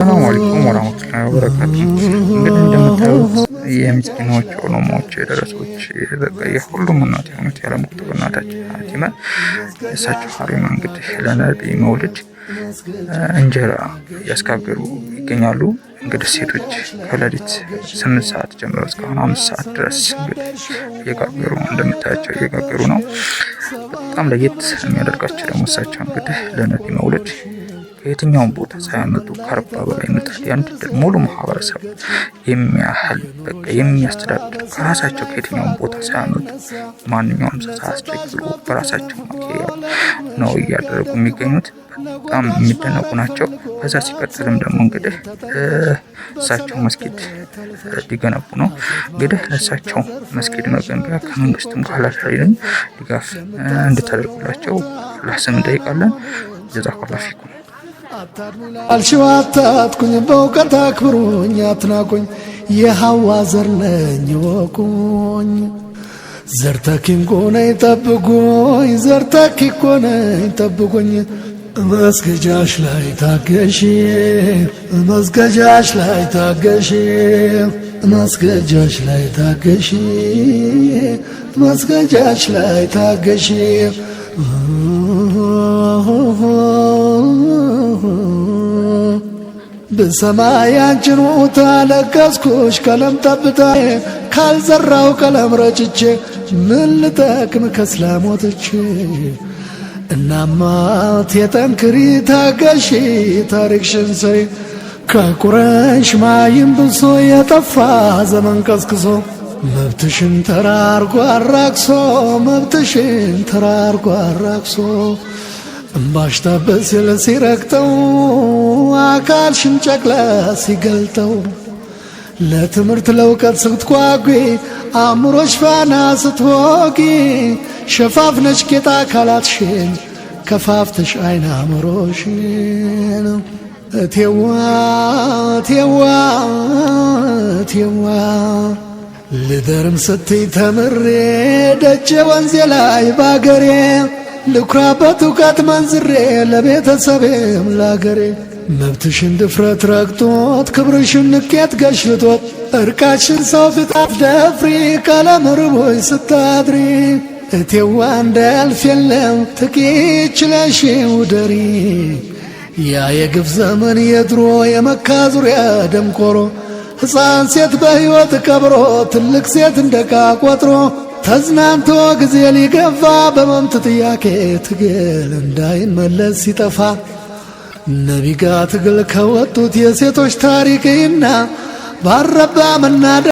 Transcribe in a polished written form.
السلام عليكم ورحمة الله وبركاته እንግዲህ እንደምታዩት የምስኪኖች ኦሮሞዎች የደረሶች የሁሉም እናት የሆኑት ያለሙት እናታችን ፋቲማ እሳቸው ሐሪማ እንግዲህ ለነቢ መውሊድ እንጀራ ያስጋገሩ ይገኛሉ። እንግዲህ ሴቶች ከሌሊት 8 ሰዓት ጀምሮ እስከ 5 ሰዓት ድረስ እንግዲህ እየጋገሩ እንደምታያቸው እየጋገሩ ነው። በጣም ለየት የሚያደርጋቸው ደግሞ እሳቸው እንግዲህ ለነቢ መውሊድ ከየትኛውም ቦታ ሳያመጡ ከ40 በላይ ምጣድ ያንድ ሙሉ ማህበረሰብ የሚያህል በቃ የሚያስተዳድር ከራሳቸው ከየትኛውም ቦታ ሳያመጡ ማንኛውም ሰው ሳያስቸግሩ በራሳቸው ማኪያው ነው እያደረጉ የሚገኙት። በጣም የሚደነቁ ናቸው። ከዛ ሲቀጥልም ደግሞ እንግዲህ እሳቸው መስጊድ ሊገነቡ ነው። እንግዲህ ለእሳቸው መስጊድ መገንቢያ ከመንግስትም ካላሻይልን ድጋፍ እንድታደርጉላቸው ለስም እንጠይቃለን። ጀዛከላሁ ፊኩም። አልሽዋታትኩኝ በእውቀት አክብሩኝ አትናቁኝ የሐዋ ዘር ነኝ ወቁኝ ዘርተኪን ኮነኝ ጠብቁኝ ዘርተኪ ኮነኝ ጠብቁኝ መስገጃሽ ላይ ታገሺ መስገጃሽ ላይ ታገሺ መስገጃሽ ላይ ታገሺ መስገጃሽ ላይ ታገሺ በሰማይ አንቺን ሞታ ለቀስኩሽ ቀለም ጠብታዬ ካልዘራው ቀለም ረጭቼ ምን ልጠቅም ከስላሞትቼ እናማ የጠንክሪ ታገሺ ታሪክሽን ሰሪ ከቁረሽ ማይም ብሶ የጠፋ ዘመን ቀስቅሶ መብትሽን ተራርጎ አራቅሶ መብትሽን ተራርጎ አራቅሶ እምባሽ ታበስ ሲረግጠው አካልሽን ጨቅላ ሲገልጠው ለትምህርት ለእውቀት ስትጓጉ አእምሮሽ ፋና ስትወጊ ሸፋፍነሽ ጌጣ አካላትሽን ከፋፍተሽ አይን አእምሮሽን እቴዋ እቴዋ እቴዋ ልደርም ስትይ ተምሬ ደጀ ወንዜ ላይ ባገሬ ልኩራበት እውቀት መንዝሬ ለቤተሰቤም ላገሬ መብትሽን ድፍረት ረግጦት ክብርሽን ንቄት ገሽልጦት እርቃሽን ሰው ፊት አትደፍሪ ቀለም ርቦይ ስታድሪ እቴዋ እንዳያልፍ የለም ጥቂት ችለሽ ውደሪ ያ የግፍ ዘመን የድሮ የመካ ዙሪያ ደምቆሮ ሕፃን ሴት በሕይወት ቀብሮ ትልቅ ሴት እንደቃ ቆጥሮ ተዝናንቶ ጊዜ ሊገፋ በመምት ጥያቄ ትግል እንዳይመለስ ሲጠፋ ነቢጋ ትግል ከወጡት የሴቶች ታሪክና ባረባ መናደ